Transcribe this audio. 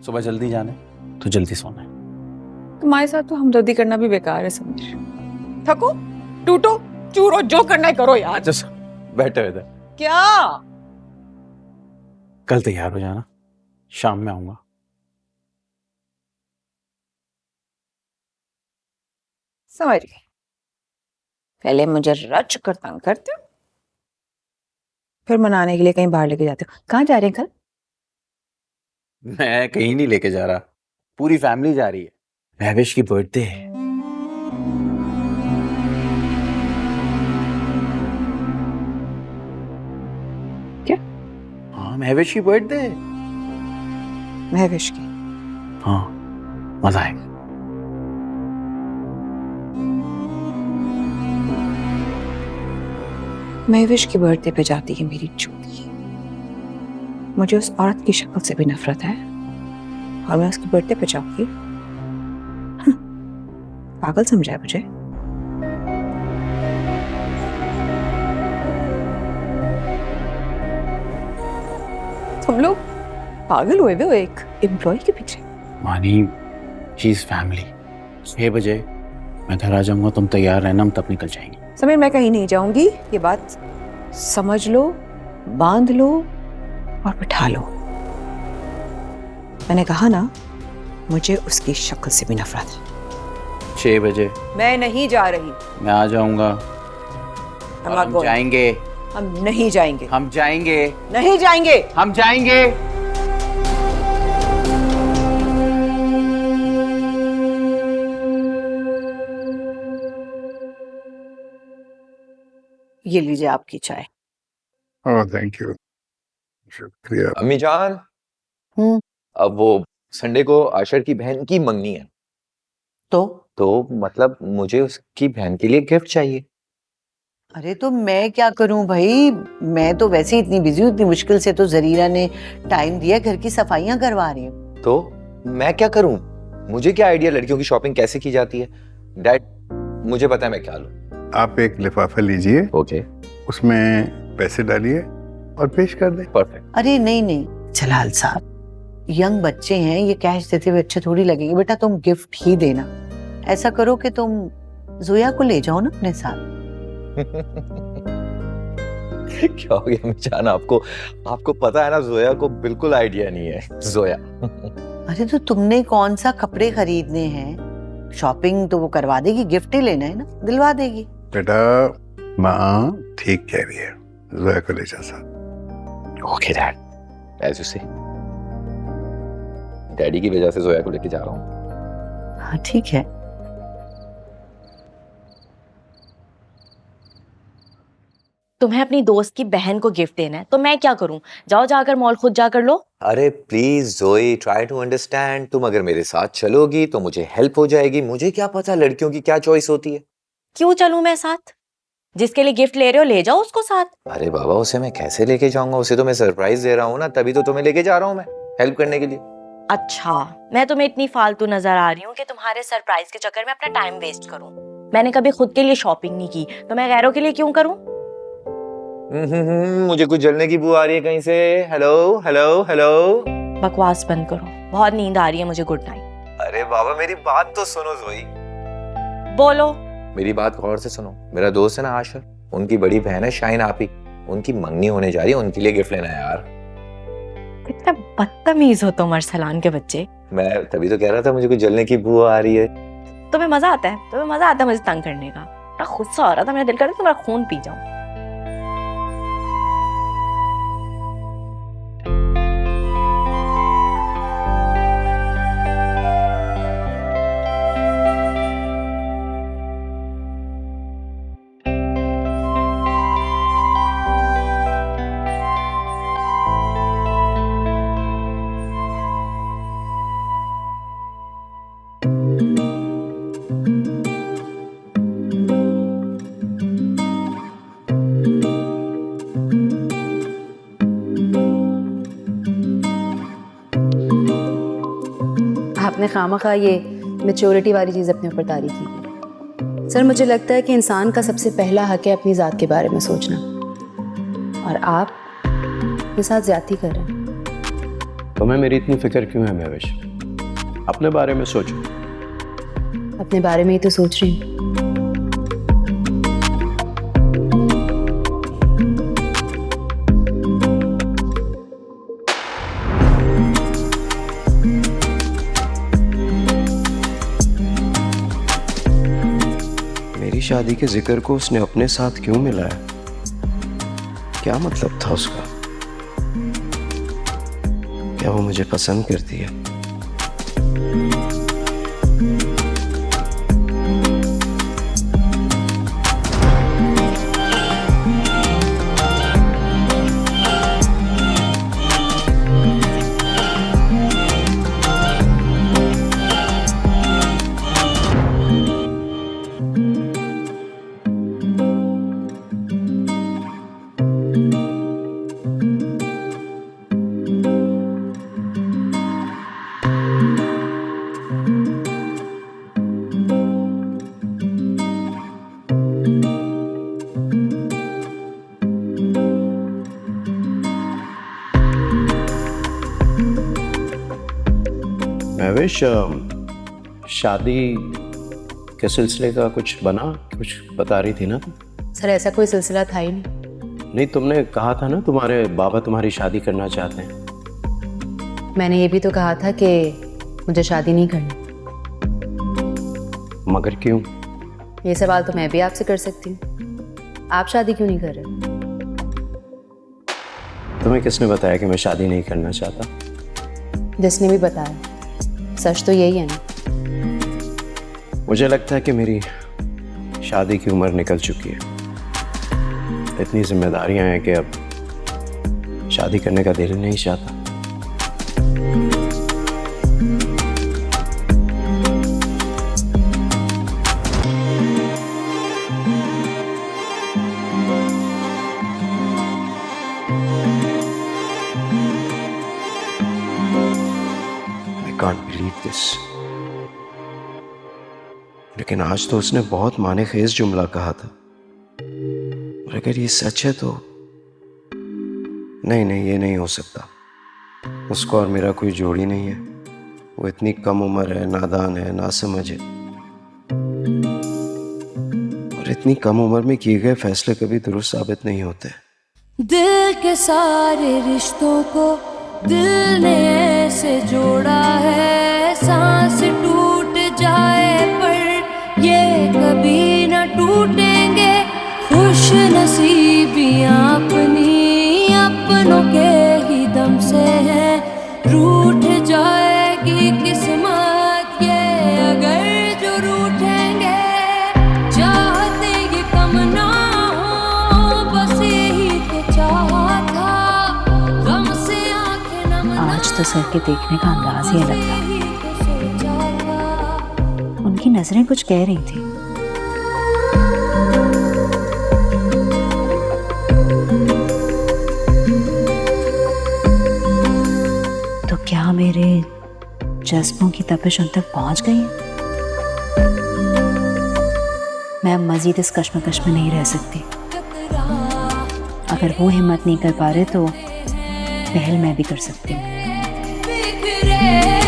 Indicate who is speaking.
Speaker 1: सुबह जल्दी जाना है तो जल्दी सोना है।
Speaker 2: तुम्हारे साथ तो हमदर्दी करना भी बेकार है समीर। थको, टूटो, चूरो, जो करना है करो यार।
Speaker 1: जस्ट बैठो इधर।
Speaker 2: क्या?
Speaker 1: कल तैयार हो जाना, शाम में आऊंगा।
Speaker 2: समझ गई। पहले मुझे रच कर तंग करते हो, फिर मनाने के लिए कहीं बाहर लेके जाते हो। कहाँ जा रहे हैं कल?
Speaker 1: मैं कहीं नहीं लेके जा रहा, पूरी फैमिली जा रही है। महवेश की बर्थडे है।
Speaker 2: क्या?
Speaker 1: हाँ, महवेश की बर्थडे है।
Speaker 2: महवेश की?
Speaker 1: हाँ, मजा आएगा।
Speaker 2: महवेश की बर्थडे पे जाती है मेरी चूड़ी। मुझे उस औरत की शक्ल से भी नफरत है और मैं उसकी बर्थडे पे जाऊंगी? पागल समझा है मुझे? तुम लोग पागल हुए हो एक एम्प्लॉय के पीछे।
Speaker 1: मानी, शी इज फैमिली। 6 बजे मैं घर आ जाऊंगा, तुम तैयार रहना, हम तब निकल जाएंगे।
Speaker 2: समीर, मैं कहीं नहीं जाऊंगी, ये बात समझ लो, बांध लो और बिठा लो। मैंने कहा ना, मुझे उसकी शक्ल से भी नफरत है।
Speaker 1: 6 बजे
Speaker 2: मैं नहीं जा रही।
Speaker 1: मैं आ जाऊंगा।
Speaker 2: I'm
Speaker 1: और
Speaker 2: not
Speaker 1: हम
Speaker 2: going.
Speaker 1: जाएंगे।
Speaker 2: हम नहीं जाएंगे।
Speaker 1: हम जाएंगे।
Speaker 2: नहीं जाएंगे।
Speaker 1: हम जाएंगे।
Speaker 2: ये लीजिए आपकी चाय।
Speaker 3: ओह थैंक यू, शुक्रिया।
Speaker 4: अम्मी जान, अब वो संडे को आशर की बहन की मंगनी है, तो मतलब मुझे उसकी बहन के लिए गिफ्ट चाहिए।
Speaker 5: अरे तो मैं क्या करूं भाई, मैं तो वैसे ही इतनी बिजी हूँ, इतनी मुश्किल से तो जरीरा ने टाइम दिया, घर की सफाइयां करवा रही हूँ।
Speaker 4: तो मैं क्या करूं? मुझे क्या आइडिया लड़कियों की शॉपिंग कैसे की जाती है? डैड, मुझे पता है मैं क्या लूं।
Speaker 3: आप एक लिफाफा लीजिए,
Speaker 4: ओके,
Speaker 3: उसमें पैसे डालिए और पेश कर दें।
Speaker 4: परफेक्ट।
Speaker 5: अरे नहीं नहीं जलाल साहब, यंग बच्चे हैं, ये कैश देते हुए अच्छे थोड़ी लगेंगे। बेटा तुम गिफ्ट ही देना। ऐसा करो कि तुम जोया को ले जाओ ना अपने साथ।
Speaker 4: क्या हो गया अम्मी जान, आपको पता है ना जोया को बिल्कुल आइडिया नहीं है। जोया
Speaker 5: अरे तो तुमने कौन सा कपड़े खरीदने हैं, शॉपिंग तो वो करवा देगी, गिफ्ट ही लेना है ना, दिलवा देगी।
Speaker 3: बेटा माँ ठीक कह रही है, जोया को ले जा साथ।
Speaker 4: ओके डैड, एज यू से। डैडी की वजह से जोया को लेके जा रहा हूँ।
Speaker 5: हाँ ठीक है।
Speaker 6: तुम्हें अपनी दोस्त की बहन को गिफ्ट देना है तो मैं क्या करूं? जाओ जाकर मॉल खुद जाकर लो।
Speaker 4: अरे प्लीज जोई, ट्राई टू अंडरस्टैंड। तुम अगर मेरे साथ चलोगी तो मुझे हेल्प हो जाएगी। मुझे क्या पता लड़कियों की क्या चॉइस होती है।
Speaker 6: क्यों चलूं मैं साथ? जिसके लिए गिफ्ट ले रहे हो ले जाओ उसको साथ।
Speaker 4: अरे बाबा, उसे मैं कैसे लेके जाऊंगा? उसे तो मैं सरप्राइज दे रहा हूँ ना, तभी तो तुम्हें लेके जा रहा हूँ मैं, हेल्प करने के लिए।
Speaker 6: अच्छा, मैं तुम्हें इतनी फालतू नजर आ रही हूँ कि तुम्हारे सरप्राइज के चक्कर में अपना टाइम वेस्ट करूं? मैंने कभी खुद के लिए शॉपिंग नहीं की तो मैं गैरों के लिए क्यों करूं?
Speaker 4: मुझे कुछ जलने की बू आ रही है कहीं से। Hello hello hello.
Speaker 6: बकवास बंद करो, बहुत नींद आ रही है मुझे। Good night.
Speaker 4: अरे बाबा, मेरी बात तो सुनो जोई।
Speaker 6: बोलो।
Speaker 4: मेरी बात गौर से सुनो। मेरा दोस्त है ना आशर, उनकी बड़ी बहन है शाइन आपी, उनकी मंगनी होने जा रही है, उनके लिए गिफ्ट लेना है यार।
Speaker 6: कितना बदतमीज हो तुम अरसलान के बच्चे।
Speaker 4: मैं तभी तो कह रहा था मुझे कुछ जलने की बू आ रही है।
Speaker 6: तुम्हें मजा आता है? तुम्हें मजा आता है मुझे तंग करने का? बड़ा गुस्सा आ रहा था, मेरा दिल कर रहा था तुम्हारा खून पी जाऊं।
Speaker 7: आपने खामखा ये मैच्योरिटी वाली चीज़ अपने ऊपर तारी की। सर मुझे लगता है कि इंसान का सबसे पहला हक है अपनी ज़ात के बारे में सोचना, और आप ये साथ ज्यादती कर रहे हैं।
Speaker 8: तुम्हें मेरी इतनी फिक्र क्यों है महविश? अपने बारे में सोचो।
Speaker 7: अपने बारे में ही तो सोच रही हूँ।
Speaker 8: मेरी शादी के जिक्र को उसने अपने साथ क्यों मिलाया? क्या मतलब था उसका? क्या वो मुझे पसंद करती है? महविश, शादी के सिलसिले का कुछ बना? कुछ बता रही थी ना तुम?
Speaker 7: सर ऐसा कोई सिलसिला था ही नहीं।
Speaker 8: नहीं, तुमने कहा था ना तुम्हारे बाबा तुम्हारी शादी करना चाहते हैं।
Speaker 7: मैंने ये भी तो कहा था कि मुझे शादी नहीं करनी।
Speaker 8: मगर क्यों?
Speaker 7: ये सवाल तो मैं भी आपसे कर सकती हूँ। आप शादी क्यों नहीं कर रहे?
Speaker 8: तुम्हें किसने बताया कि मैं शादी नहीं करना चाहता?
Speaker 7: जिसने भी बताया, सच तो यही है ना।
Speaker 8: मुझे लगता है कि मेरी शादी की उम्र निकल चुकी है। इतनी जिम्मेदारियां हैं कि अब शादी करने का दिल नहीं चाहता। I can't believe this. लेकिन आज तो उसने बहुत माने खेज जुमला कहा था, और अगर ये सच है तो नहीं, ये नहीं हो सकता। उसको और मेरा कोई जोड़ी नहीं है। वो इतनी कम उम्र है, नादान है, नासमझ है, और इतनी कम उम्र में किए गए फैसले कभी दुरुस्त साबित नहीं होते।
Speaker 9: दिल के सारे रिश्तों को दिल ने ऐसे जोड़ा है, सांस टूट जाए पर ये कभी न टूटेंगे। खुश नसीबियां अपनी अपनों के ही दम से है, रूठ जाएगी किस्मत ये अगर जो रूठेंगे। चाहते ये कम ना हो, बस यही तो चाहा था, गम से आंखें नम ना
Speaker 10: आज तो सर के देखने का अंदाज ही अलग था।
Speaker 9: यही तो सोचा था।
Speaker 10: उनकी नजरें कुछ कह रही थी। तो क्या मेरे जज्बों की तपिश उन तक पहुंच गई है? मैं अब मजीद इस कश्मकश में नहीं रह सकती। अगर वो हिम्मत नहीं कर पा रहे तो पहल मैं भी कर सकती हूँ।
Speaker 9: बिखरे